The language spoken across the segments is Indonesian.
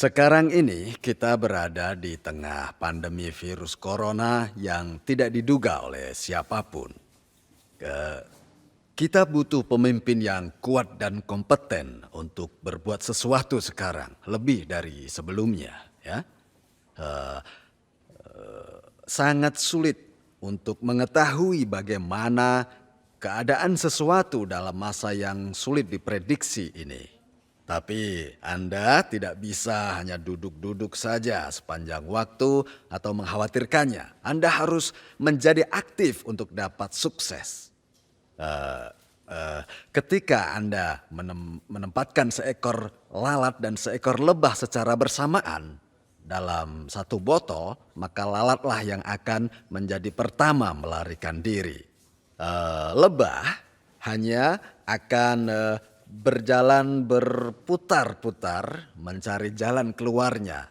Sekarang ini kita berada di tengah pandemi virus corona yang tidak diduga oleh siapapun. Kita butuh pemimpin yang kuat dan kompeten untuk berbuat sesuatu sekarang, lebih dari sebelumnya. Ya, sangat sulit untuk mengetahui bagaimana keadaan sesuatu dalam masa yang sulit diprediksi ini. Tapi Anda tidak bisa hanya duduk-duduk saja sepanjang waktu atau mengkhawatirkannya. Anda harus menjadi aktif untuk dapat sukses. Ketika Anda menempatkan seekor lalat dan seekor lebah secara bersamaan dalam satu botol, maka lalatlah yang akan menjadi pertama melarikan diri. Lebah hanya akan berjalan berputar-putar mencari jalan keluarnya.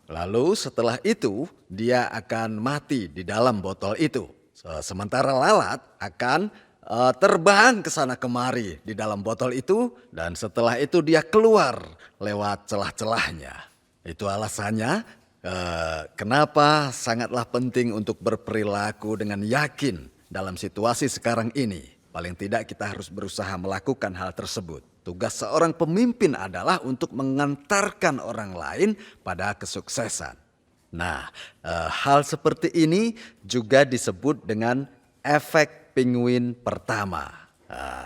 Lalu setelah itu dia akan mati di dalam botol itu. Sementara lalat akan terbang ke sana kemari di dalam botol itu dan setelah itu dia keluar lewat celah-celahnya. Itu alasannya kenapa sangatlah penting untuk berperilaku dengan yakin dalam situasi sekarang ini. Paling tidak kita harus berusaha melakukan hal tersebut. Tugas seorang pemimpin adalah untuk mengantarkan orang lain pada kesuksesan. Nah, hal seperti ini juga disebut dengan efek penguin pertama.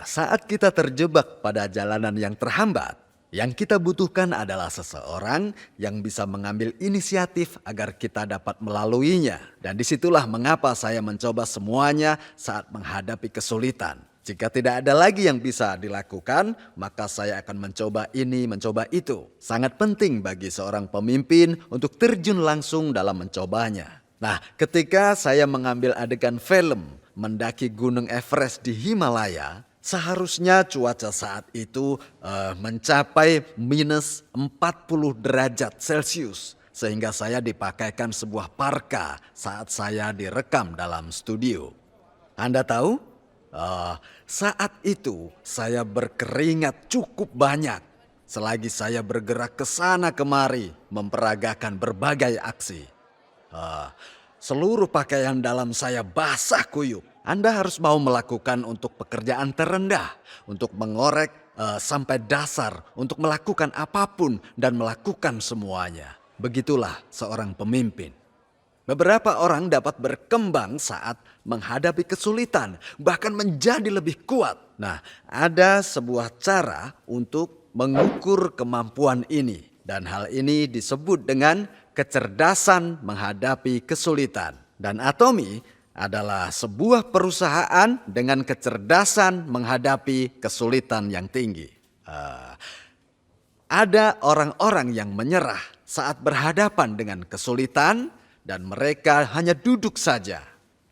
Saat kita terjebak pada jalanan yang terhambat, yang kita butuhkan adalah seseorang yang bisa mengambil inisiatif agar kita dapat melaluinya. Dan disitulah mengapa saya mencoba semuanya saat menghadapi kesulitan. Jika tidak ada lagi yang bisa dilakukan, maka saya akan mencoba ini, mencoba itu. Sangat penting bagi seorang pemimpin untuk terjun langsung dalam mencobanya. Nah, ketika saya mengambil adegan film mendaki Gunung Everest di Himalaya, seharusnya cuaca saat itu mencapai minus 40 derajat Celcius. Sehingga saya dipakaikan sebuah parka saat saya direkam dalam studio. Anda tahu, saat itu saya berkeringat cukup banyak. Selagi saya bergerak ke sana kemari memperagakan berbagai aksi. Seluruh pakaian dalam saya basah kuyup. Anda harus mau melakukan untuk pekerjaan terendah, untuk mengorek sampai dasar, untuk melakukan apapun dan melakukan semuanya. Begitulah seorang pemimpin. Beberapa orang dapat berkembang saat menghadapi kesulitan, bahkan menjadi lebih kuat. Nah, ada sebuah cara untuk mengukur kemampuan ini, dan hal ini disebut dengan kecerdasan menghadapi kesulitan. Dan Atomy adalah sebuah perusahaan dengan kecerdasan menghadapi kesulitan yang tinggi. Ada orang-orang yang menyerah saat berhadapan dengan kesulitan dan mereka hanya duduk saja.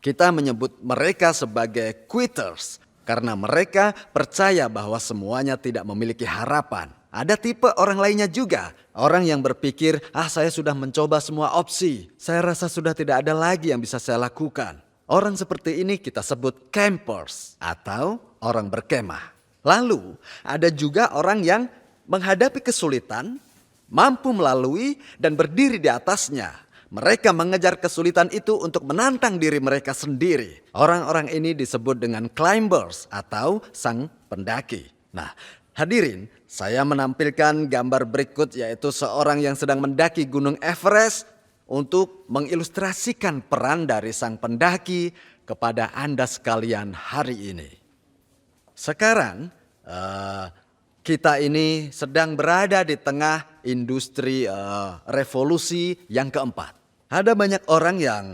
Kita menyebut mereka sebagai quitters karena mereka percaya bahwa semuanya tidak memiliki harapan. Ada tipe orang lainnya juga, orang yang berpikir, saya sudah mencoba semua opsi, saya rasa sudah tidak ada lagi yang bisa saya lakukan. Orang seperti ini kita sebut campers atau orang berkemah. Lalu ada juga orang yang menghadapi kesulitan, mampu melalui dan berdiri di atasnya. Mereka mengejar kesulitan itu untuk menantang diri mereka sendiri. Orang-orang ini disebut dengan climbers atau sang pendaki. Nah, hadirin, saya menampilkan gambar berikut yaitu seorang yang sedang mendaki Gunung Everest untuk mengilustrasikan peran dari sang pendaki kepada Anda sekalian hari ini. Sekarang kita ini sedang berada di tengah industri revolusi yang keempat. Ada banyak orang yang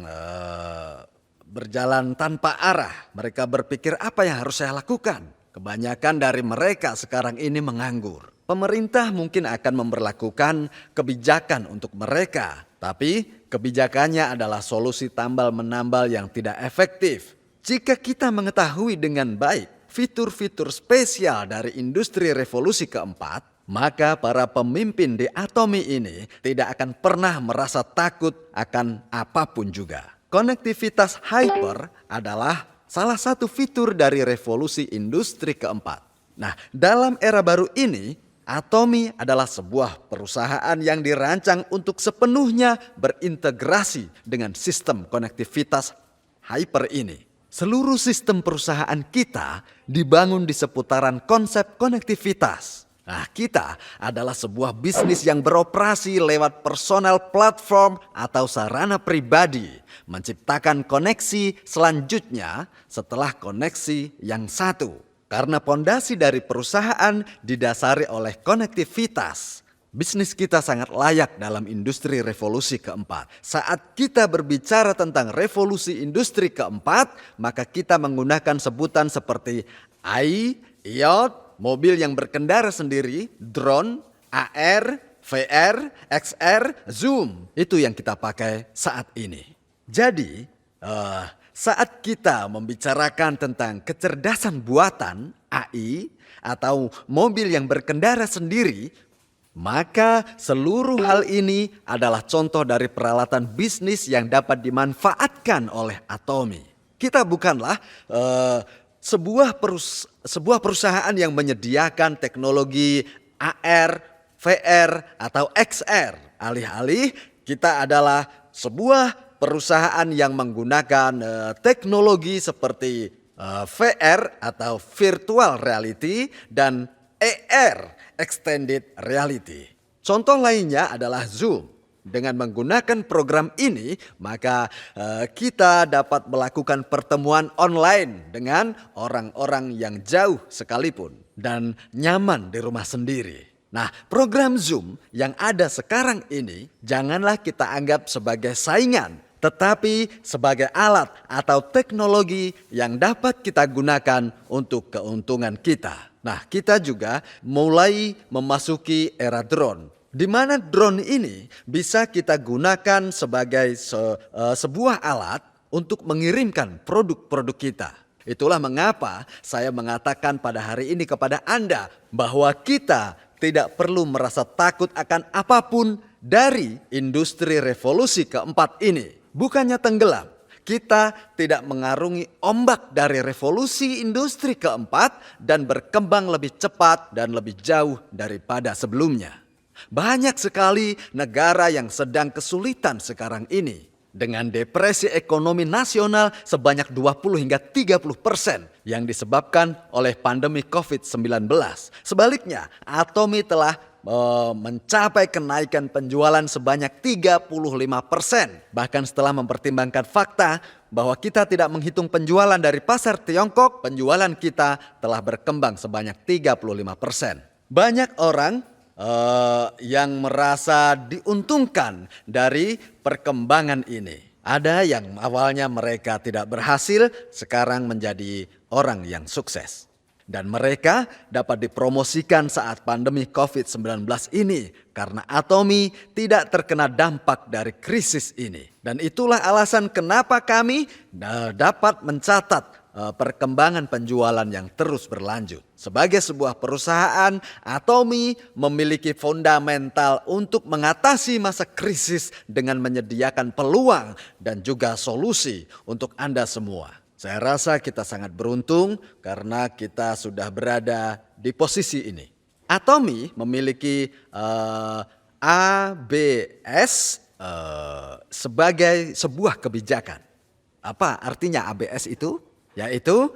berjalan tanpa arah. Mereka berpikir apa yang harus saya lakukan. Kebanyakan dari mereka sekarang ini menganggur. Pemerintah mungkin akan memberlakukan kebijakan untuk mereka. Tapi kebijakannya adalah solusi tambal menambal yang tidak efektif. Jika kita mengetahui dengan baik fitur-fitur spesial dari industri revolusi keempat, maka para pemimpin di Atomy ini tidak akan pernah merasa takut akan apapun juga. Konektivitas hyper adalah salah satu fitur dari revolusi industri keempat. Nah, dalam era baru ini, Atomi adalah sebuah perusahaan yang dirancang untuk sepenuhnya berintegrasi dengan sistem konektivitas hyper ini. Seluruh sistem perusahaan kita dibangun di seputaran konsep konektivitas. Nah, kita adalah sebuah bisnis yang beroperasi lewat personal platform atau sarana pribadi, menciptakan koneksi selanjutnya setelah koneksi yang satu. Karena pondasi dari perusahaan didasari oleh konektivitas, bisnis kita sangat layak dalam industri revolusi keempat. Saat kita berbicara tentang revolusi industri keempat, maka kita menggunakan sebutan seperti AI, IoT, mobil yang berkendara sendiri, drone, AR, VR, XR, Zoom. Itu yang kita pakai saat ini. Jadi, saat kita membicarakan tentang kecerdasan buatan AI atau mobil yang berkendara sendiri, maka seluruh hal ini adalah contoh dari peralatan bisnis yang dapat dimanfaatkan oleh Atomi. Kita bukanlah sebuah perusahaan yang menyediakan teknologi AR, VR, atau XR. Alih-alih kita adalah sebuah perusahaan yang menggunakan teknologi seperti VR atau virtual reality dan AR, extended reality. Contoh lainnya adalah Zoom. Dengan menggunakan program ini, maka kita dapat melakukan pertemuan online dengan orang-orang yang jauh sekalipun dan nyaman di rumah sendiri. Nah, program Zoom yang ada sekarang ini janganlah kita anggap sebagai saingan, tetapi sebagai alat atau teknologi yang dapat kita gunakan untuk keuntungan kita. Nah, kita juga mulai memasuki era drone, di mana drone ini bisa kita gunakan sebagai sebuah alat untuk mengirimkan produk-produk kita. Itulah mengapa saya mengatakan pada hari ini kepada Anda bahwa kita tidak perlu merasa takut akan apapun dari industri revolusi keempat ini. Bukannya tenggelam, kita tidak mengarungi ombak dari revolusi industri keempat dan berkembang lebih cepat dan lebih jauh daripada sebelumnya. Banyak sekali negara yang sedang kesulitan sekarang ini, dengan depresi ekonomi nasional sebanyak 20 hingga 30% yang disebabkan oleh pandemi COVID-19. Sebaliknya, Atomi telah mencapai kenaikan penjualan sebanyak 35%. Bahkan setelah mempertimbangkan fakta bahwa kita tidak menghitung penjualan dari pasar Tiongkok, penjualan kita telah berkembang sebanyak 35%. Banyak orang yang merasa diuntungkan dari perkembangan ini. Ada yang awalnya mereka tidak berhasil, sekarang menjadi orang yang sukses. Dan mereka dapat dipromosikan saat pandemi COVID-19 ini karena Atomi tidak terkena dampak dari krisis ini. Dan itulah alasan kenapa kami dapat mencatat perkembangan penjualan yang terus berlanjut. Sebagai sebuah perusahaan, Atomi memiliki fundamental untuk mengatasi masa krisis dengan menyediakan peluang dan juga solusi untuk Anda semua. Saya rasa kita sangat beruntung karena kita sudah berada di posisi ini. Atomi memiliki ABS sebagai sebuah kebijakan. Apa artinya ABS itu? Yaitu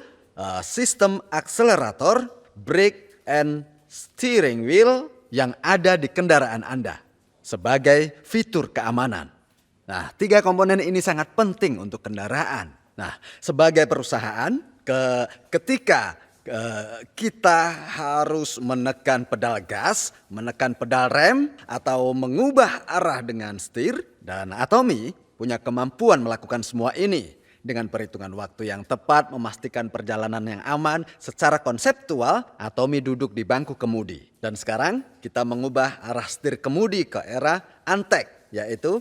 sistem akselerator, brake, and steering wheel yang ada di kendaraan Anda sebagai fitur keamanan. Nah, 3 komponen ini sangat penting untuk kendaraan. Nah, sebagai perusahaan, ketika kita harus menekan pedal gas, menekan pedal rem, atau mengubah arah dengan setir, dan Atomi punya kemampuan melakukan semua ini. Dengan perhitungan waktu yang tepat, memastikan perjalanan yang aman, secara konseptual, Atomi duduk di bangku kemudi. Dan sekarang kita mengubah arah setir kemudi ke era Antek, yaitu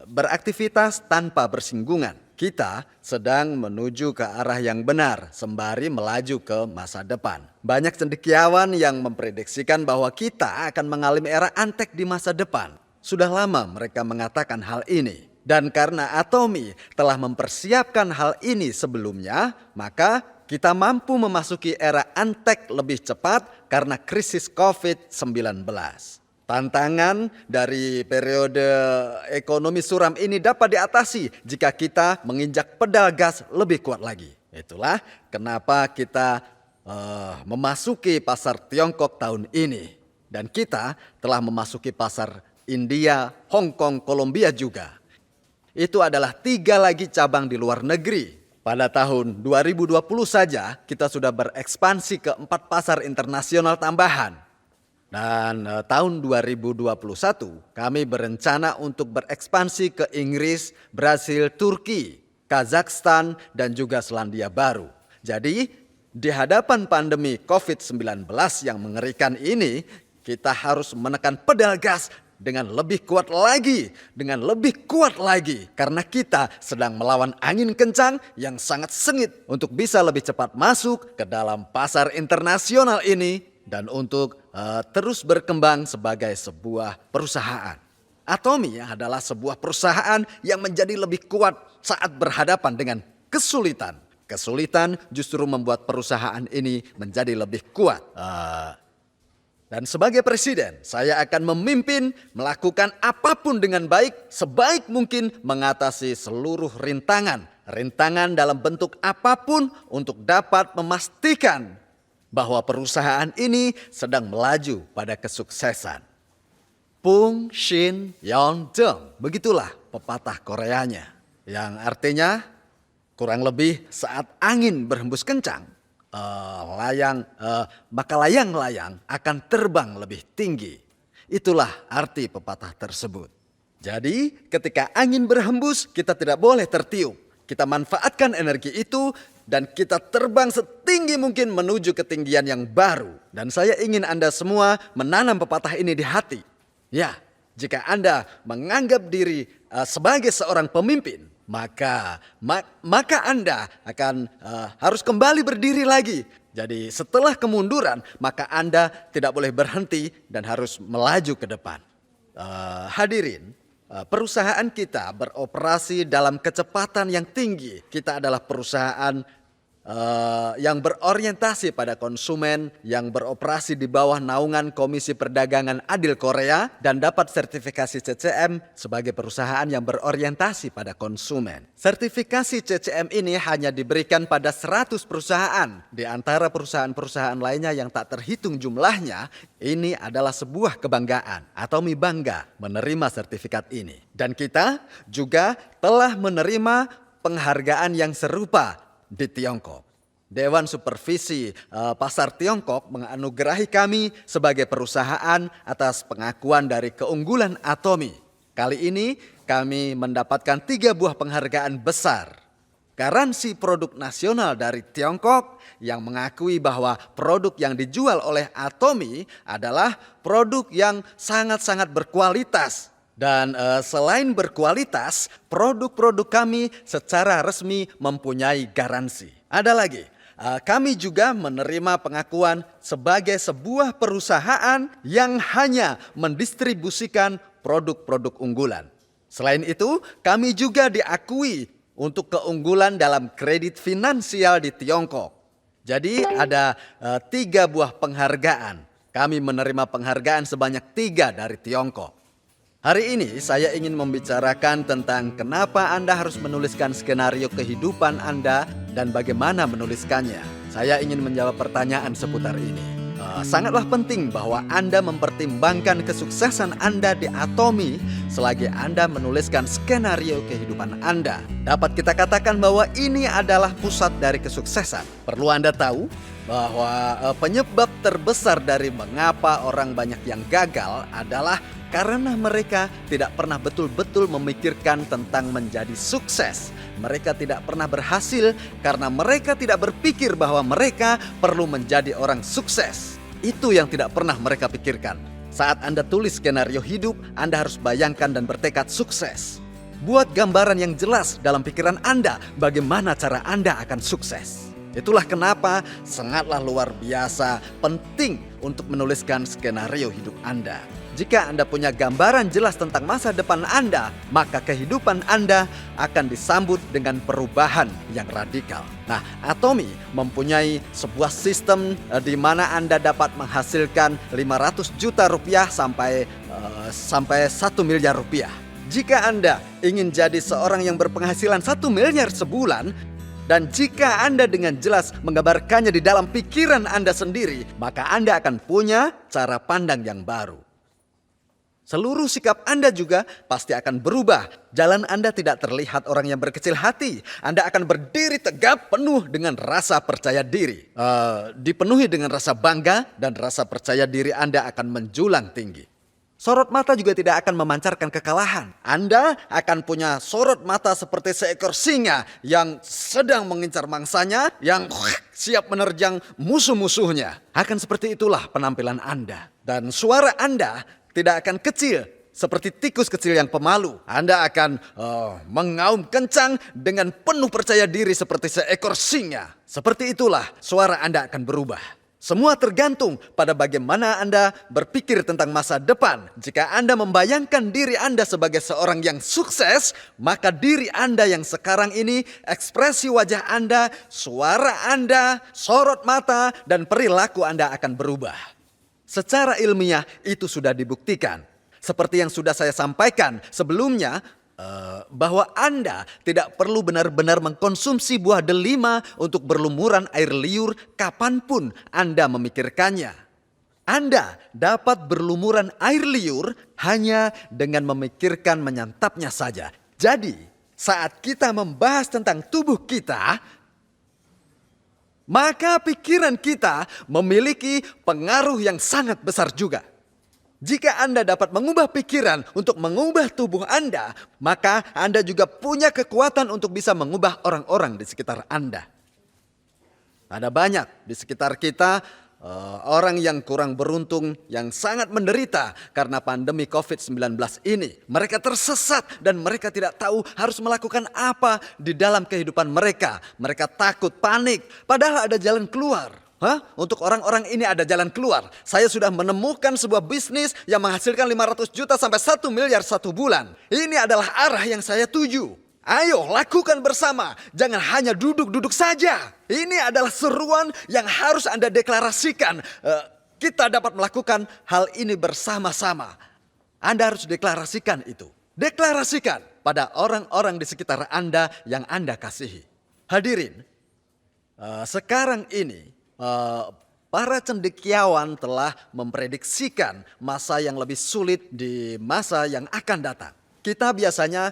beraktivitas tanpa bersinggungan. Kita sedang menuju ke arah yang benar sembari melaju ke masa depan. Banyak cendekiawan yang memprediksikan bahwa kita akan mengalami era Antek di masa depan. Sudah lama mereka mengatakan hal ini. Dan karena Atomi telah mempersiapkan hal ini sebelumnya, maka kita mampu memasuki era antek lebih cepat karena krisis COVID-19. Tantangan dari periode ekonomi suram ini dapat diatasi jika kita menginjak pedal gas lebih kuat lagi. Itulah kenapa kita memasuki pasar Tiongkok tahun ini. Dan kita telah memasuki pasar India, Hong Kong, Kolombia juga. Itu adalah 3 lagi cabang di luar negeri. Pada tahun 2020 saja kita sudah berekspansi ke 4 pasar internasional tambahan. Dan tahun 2021 kami berencana untuk berekspansi ke Inggris, Brasil, Turki, Kazakhstan, dan juga Selandia Baru. Jadi di hadapan pandemi COVID-19 yang mengerikan ini, kita harus menekan pedal gas dengan lebih kuat lagi, karena kita sedang melawan angin kencang yang sangat sengit untuk bisa lebih cepat masuk ke dalam pasar internasional ini dan untuk terus berkembang sebagai sebuah perusahaan. Atomy adalah sebuah perusahaan yang menjadi lebih kuat saat berhadapan dengan kesulitan. Kesulitan justru membuat perusahaan ini menjadi lebih kuat. Dan sebagai presiden, saya akan memimpin melakukan apapun dengan baik, sebaik mungkin mengatasi seluruh rintangan. Rintangan dalam bentuk apapun untuk dapat memastikan bahwa perusahaan ini sedang melaju pada kesuksesan. Pung Shin Yon Deng, begitulah pepatah Koreanya. Yang artinya kurang lebih saat angin berhembus kencang, maka layang-layang akan terbang lebih tinggi. Itulah arti pepatah tersebut. Jadi ketika angin berhembus kita tidak boleh tertiup. Kita manfaatkan energi itu dan kita terbang setinggi mungkin menuju ketinggian yang baru. Dan saya ingin Anda semua menanam pepatah ini di hati. Ya, jika Anda menganggap diri sebagai seorang pemimpin, maka Anda akan harus kembali berdiri lagi. Jadi setelah kemunduran, maka Anda tidak boleh berhenti dan harus melaju ke depan. Hadirin, perusahaan kita beroperasi dalam kecepatan yang tinggi. Kita adalah perusahaan yang berorientasi pada konsumen, yang beroperasi di bawah naungan Komisi Perdagangan Adil Korea dan dapat sertifikasi CCM sebagai perusahaan yang berorientasi pada konsumen. Sertifikasi CCM ini hanya diberikan pada 100 perusahaan. Di antara perusahaan-perusahaan lainnya yang tak terhitung jumlahnya, ini adalah sebuah kebanggaan. Atomy bangga menerima sertifikat ini. Dan kita juga telah menerima penghargaan yang serupa di Tiongkok. Dewan Supervisi Pasar Tiongkok menganugerahi kami sebagai perusahaan atas pengakuan dari keunggulan Atomy. Kali ini kami mendapatkan 3 buah penghargaan besar. Garansi produk nasional dari Tiongkok yang mengakui bahwa produk yang dijual oleh Atomy adalah produk yang sangat-sangat berkualitas. Dan selain berkualitas, produk-produk kami secara resmi mempunyai garansi. Ada lagi, kami juga menerima pengakuan sebagai sebuah perusahaan yang hanya mendistribusikan produk-produk unggulan. Selain itu, kami juga diakui untuk keunggulan dalam kredit finansial di Tiongkok. Jadi ada 3 buah penghargaan. Kami menerima penghargaan sebanyak 3 dari Tiongkok. Hari ini saya ingin membicarakan tentang kenapa Anda harus menuliskan skenario kehidupan Anda dan bagaimana menuliskannya. Saya ingin menjawab pertanyaan seputar ini. Sangatlah penting bahwa Anda mempertimbangkan kesuksesan Anda di Atomy selagi Anda menuliskan skenario kehidupan Anda. Dapat kita katakan bahwa ini adalah pusat dari kesuksesan. Perlu Anda tahu bahwa penyebab terbesar dari mengapa orang banyak yang gagal adalah karena mereka tidak pernah betul-betul memikirkan tentang menjadi sukses. Mereka tidak pernah berhasil karena mereka tidak berpikir bahwa mereka perlu menjadi orang sukses. Itu yang tidak pernah mereka pikirkan. Saat Anda tulis skenario hidup, Anda harus bayangkan dan bertekad sukses. Buat gambaran yang jelas dalam pikiran Anda bagaimana cara Anda akan sukses. Itulah kenapa sangatlah luar biasa penting untuk menuliskan skenario hidup Anda. Jika Anda punya gambaran jelas tentang masa depan Anda, maka kehidupan Anda akan disambut dengan perubahan yang radikal. Nah, Atomy mempunyai sebuah sistem di mana Anda dapat menghasilkan 500 juta rupiah sampai 1 miliar rupiah. Jika Anda ingin jadi seorang yang berpenghasilan 1 miliar sebulan, dan jika Anda dengan jelas menggambarkannya di dalam pikiran Anda sendiri, maka Anda akan punya cara pandang yang baru. Seluruh sikap Anda juga pasti akan berubah. Jalan Anda tidak terlihat orang yang berkecil hati. Anda akan berdiri tegap penuh dengan rasa percaya diri. Dipenuhi dengan rasa bangga dan rasa percaya diri Anda akan menjulang tinggi. Sorot mata juga tidak akan memancarkan kekalahan. Anda akan punya sorot mata seperti seekor singa yang sedang mengincar mangsanya, yang siap menerjang musuh-musuhnya. Akan seperti itulah penampilan Anda. Dan suara Anda tidak akan kecil seperti tikus kecil yang pemalu. Anda akan mengaum kencang dengan penuh percaya diri seperti seekor singa. Seperti itulah suara Anda akan berubah. Semua tergantung pada bagaimana Anda berpikir tentang masa depan. Jika Anda membayangkan diri Anda sebagai seorang yang sukses, maka diri Anda yang sekarang ini, ekspresi wajah Anda, suara Anda, sorot mata, dan perilaku Anda akan berubah. Secara ilmiah itu sudah dibuktikan. Seperti yang sudah saya sampaikan sebelumnya, bahwa Anda tidak perlu benar-benar mengkonsumsi buah delima untuk berlumuran air liur kapanpun Anda memikirkannya. Anda dapat berlumuran air liur hanya dengan memikirkan menyantapnya saja. Jadi saat kita membahas tentang tubuh kita, maka pikiran kita memiliki pengaruh yang sangat besar juga. Jika Anda dapat mengubah pikiran untuk mengubah tubuh Anda, maka Anda juga punya kekuatan untuk bisa mengubah orang-orang di sekitar Anda. Ada banyak di sekitar kita orang yang kurang beruntung, yang sangat menderita karena pandemi COVID-19 ini. Mereka tersesat dan mereka tidak tahu harus melakukan apa di dalam kehidupan mereka. Mereka takut, panik, padahal ada jalan keluar. Untuk orang-orang ini ada jalan keluar. Saya sudah menemukan sebuah bisnis yang menghasilkan 500 juta sampai 1 miliar satu bulan. Ini adalah arah yang saya tuju. Ayo lakukan bersama, jangan hanya duduk-duduk saja. Ini adalah seruan yang harus Anda deklarasikan. Kita dapat melakukan hal ini bersama-sama. Anda harus deklarasikan itu. Deklarasikan pada orang-orang di sekitar Anda yang Anda kasihi. Hadirin, sekarang ini para cendekiawan telah memprediksikan masa yang lebih sulit di masa yang akan datang. Kita biasanya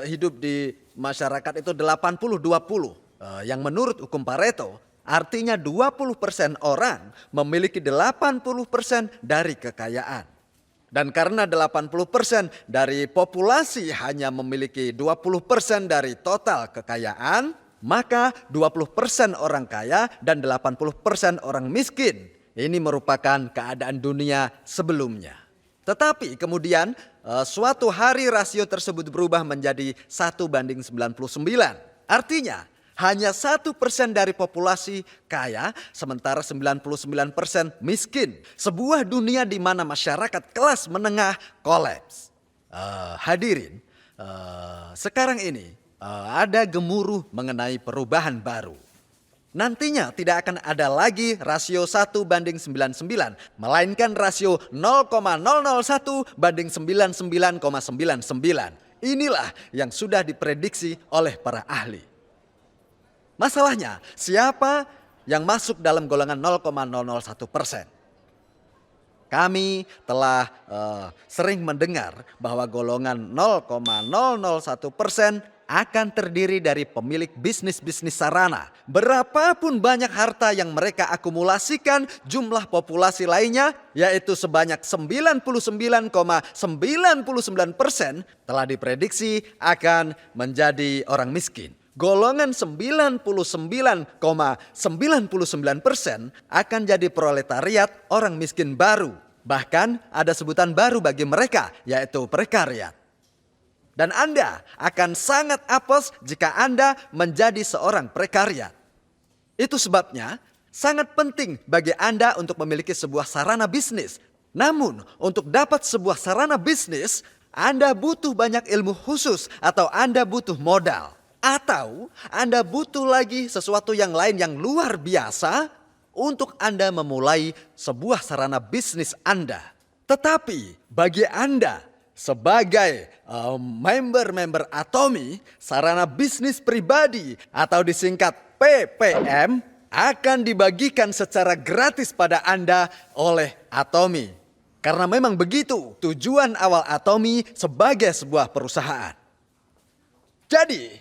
hidup di masyarakat itu 80-20. Yang menurut hukum Pareto artinya 20% orang memiliki 80% dari kekayaan. Dan karena 80% dari populasi hanya memiliki 20% dari total kekayaan, maka 20% orang kaya dan 80% orang miskin. Ini merupakan keadaan dunia sebelumnya. Tetapi kemudian suatu hari rasio tersebut berubah menjadi 1:99. Artinya hanya 1% dari populasi kaya sementara 99% miskin. Sebuah dunia di mana masyarakat kelas menengah kolaps. Hadirin, sekarang ini ada gemuruh mengenai perubahan baru. Nantinya tidak akan ada lagi rasio 1:99, melainkan rasio 0,001:99,99. Inilah yang sudah diprediksi oleh para ahli. Masalahnya, siapa yang masuk dalam golongan 0,001%? Kami telah sering mendengar bahwa golongan 0,001% akan terdiri dari pemilik bisnis-bisnis sarana. Berapapun banyak harta yang mereka akumulasikan, jumlah populasi lainnya yaitu sebanyak 99,99% telah diprediksi akan menjadi orang miskin. Golongan 99,99% akan jadi proletariat, orang miskin baru. Bahkan ada sebutan baru bagi mereka yaitu prekariat. Dan Anda akan sangat apes jika Anda menjadi seorang prekariat. Itu sebabnya sangat penting bagi Anda untuk memiliki sebuah sarana bisnis. Namun, untuk dapat sebuah sarana bisnis, Anda butuh banyak ilmu khusus atau Anda butuh modal. Atau Anda butuh lagi sesuatu yang lain yang luar biasa untuk Anda memulai sebuah sarana bisnis Anda. Tetapi bagi Anda sebagai member-member Atomy, sarana bisnis pribadi atau disingkat PPM akan dibagikan secara gratis pada Anda oleh Atomy. Karena memang begitu tujuan awal Atomy sebagai sebuah perusahaan. Jadi,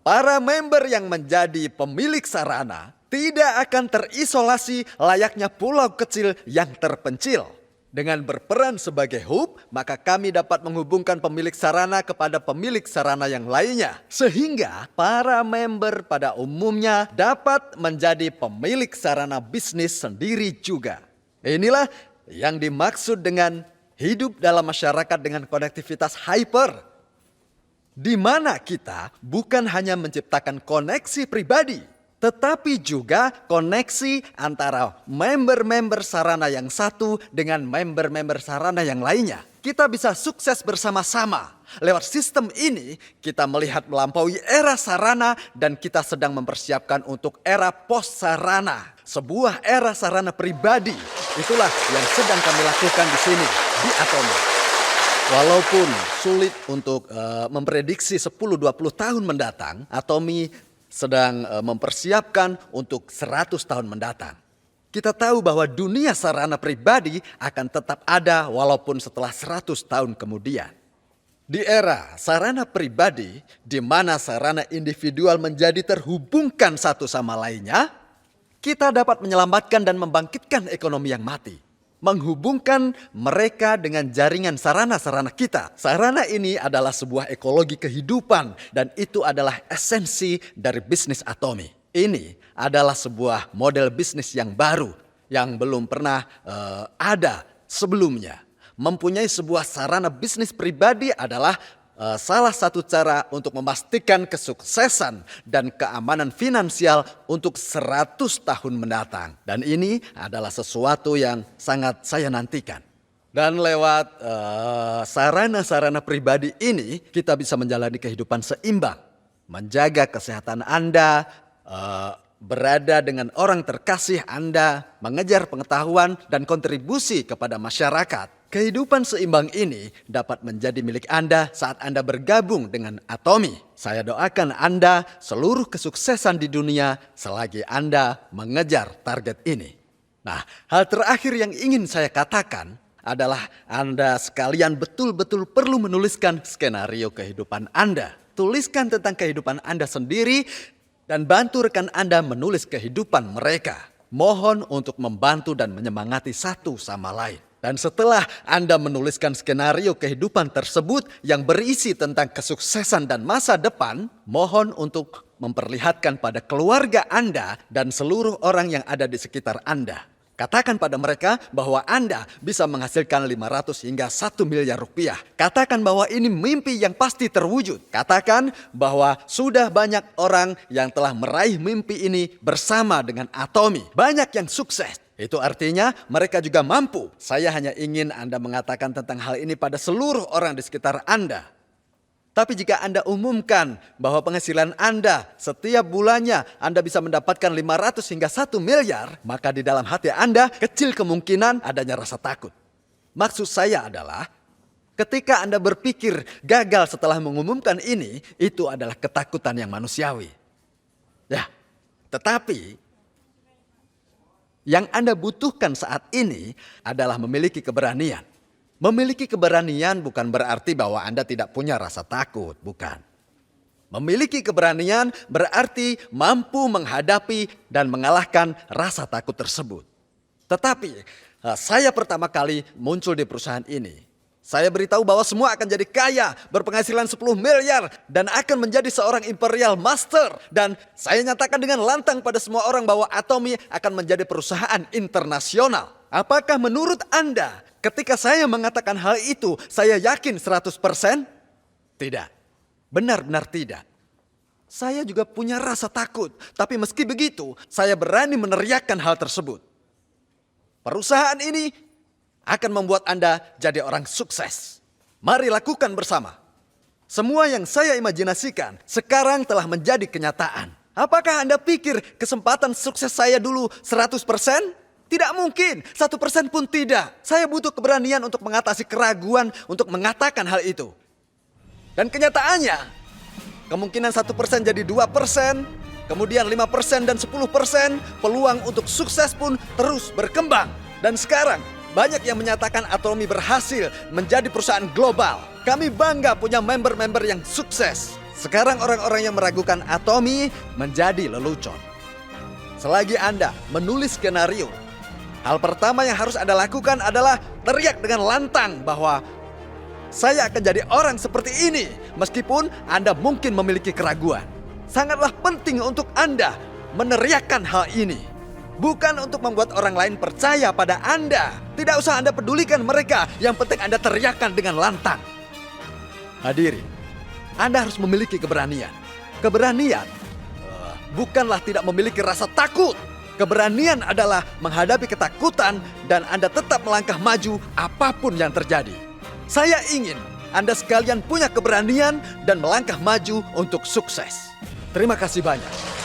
para member yang menjadi pemilik sarana tidak akan terisolasi layaknya pulau kecil yang terpencil. Dengan berperan sebagai hub, maka kami dapat menghubungkan pemilik sarana kepada pemilik sarana yang lainnya. Sehingga para member pada umumnya dapat menjadi pemilik sarana bisnis sendiri juga. Inilah yang dimaksud dengan hidup dalam masyarakat dengan konektivitas hyper. Di mana kita bukan hanya menciptakan koneksi pribadi, tetapi juga koneksi antara member-member sarana yang satu dengan member-member sarana yang lainnya. Kita bisa sukses bersama-sama. Lewat sistem ini, kita melihat melampaui era sarana dan kita sedang mempersiapkan untuk era post-sarana. Sebuah era sarana pribadi. Itulah yang sedang kami lakukan di sini, di Atomy. Walaupun sulit untuk memprediksi 10-20 tahun mendatang, Atomy sedang mempersiapkan untuk 100 tahun mendatang. Kita tahu bahwa dunia sarana pribadi akan tetap ada walaupun setelah 100 tahun kemudian. Di era sarana pribadi, di mana sarana individual menjadi terhubungkan satu sama lainnya, kita dapat menyelamatkan dan membangkitkan ekonomi yang mati. Menghubungkan mereka dengan jaringan sarana-sarana kita. Sarana ini adalah sebuah ekologi kehidupan dan itu adalah esensi dari bisnis Atomy. Ini adalah sebuah model bisnis yang baru yang belum pernah ada sebelumnya. Mempunyai sebuah sarana bisnis pribadi adalah salah satu cara untuk memastikan kesuksesan dan keamanan finansial untuk 100 tahun mendatang. Dan ini adalah sesuatu yang sangat saya nantikan. Dan lewat sarana-sarana pribadi ini kita bisa menjalani kehidupan seimbang. Menjaga kesehatan Anda, berada dengan orang terkasih Anda, mengejar pengetahuan dan kontribusi kepada masyarakat. Kehidupan seimbang ini dapat menjadi milik Anda saat Anda bergabung dengan Atomy. Saya doakan Anda seluruh kesuksesan di dunia selagi Anda mengejar target ini. Nah, hal terakhir yang ingin saya katakan adalah Anda sekalian betul-betul perlu menuliskan skenario kehidupan Anda. Tuliskan tentang kehidupan Anda sendiri dan bantu rekan Anda menulis kehidupan mereka. Mohon untuk membantu dan menyemangati satu sama lain. Dan setelah Anda menuliskan skenario kehidupan tersebut yang berisi tentang kesuksesan dan masa depan, mohon untuk memperlihatkan pada keluarga Anda dan seluruh orang yang ada di sekitar Anda. Katakan pada mereka bahwa Anda bisa menghasilkan 500 hingga 1 miliar rupiah. Katakan bahwa ini mimpi yang pasti terwujud. Katakan bahwa sudah banyak orang yang telah meraih mimpi ini bersama dengan Atomy. Banyak yang sukses. Itu artinya mereka juga mampu. Saya hanya ingin Anda mengatakan tentang hal ini pada seluruh orang di sekitar Anda. Tapi jika Anda umumkan bahwa penghasilan Anda setiap bulannya Anda bisa mendapatkan 500 hingga 1 miliar, maka di dalam hati Anda kecil kemungkinan adanya rasa takut. Maksud saya adalah ketika Anda berpikir gagal setelah mengumumkan ini, itu adalah ketakutan yang manusiawi. Ya, tetapi yang Anda butuhkan saat ini adalah memiliki keberanian. Memiliki keberanian bukan berarti bahwa Anda tidak punya rasa takut, bukan. Memiliki keberanian berarti mampu menghadapi dan mengalahkan rasa takut tersebut. Tetapi saya pertama kali muncul di perusahaan ini. Saya beritahu bahwa semua akan jadi kaya, berpenghasilan 10 miliar dan akan menjadi seorang imperial master. Dan saya nyatakan dengan lantang pada semua orang bahwa Atomy akan menjadi perusahaan internasional. Apakah menurut Anda ketika saya mengatakan hal itu saya yakin 100%? Tidak. Benar-benar tidak. Saya juga punya rasa takut. Tapi meski begitu saya berani meneriakkan hal tersebut. Perusahaan ini akan membuat Anda jadi orang sukses. Mari lakukan bersama. Semua yang saya imajinasikan sekarang telah menjadi kenyataan. Apakah Anda pikir kesempatan sukses saya dulu 100%? Tidak mungkin, 1% pun tidak. Saya butuh keberanian untuk mengatasi keraguan untuk mengatakan hal itu. Dan kenyataannya, kemungkinan 1% jadi 2%, kemudian 5% dan 10%, peluang untuk sukses pun terus berkembang. Dan sekarang, banyak yang menyatakan Atomy berhasil menjadi perusahaan global. Kami bangga punya member-member yang sukses. Sekarang orang-orang yang meragukan Atomy menjadi lelucon. Selagi Anda menulis skenario, hal pertama yang harus Anda lakukan adalah teriak dengan lantang bahwa saya akan jadi orang seperti ini, meskipun Anda mungkin memiliki keraguan. Sangatlah penting untuk Anda meneriakkan hal ini. Bukan untuk membuat orang lain percaya pada Anda. Tidak usah Anda pedulikan mereka, yang penting Anda teriakkan dengan lantang. Hadirin, Anda harus memiliki keberanian. Keberanian bukanlah tidak memiliki rasa takut. Keberanian adalah menghadapi ketakutan dan Anda tetap melangkah maju apapun yang terjadi. Saya ingin Anda sekalian punya keberanian dan melangkah maju untuk sukses. Terima kasih banyak.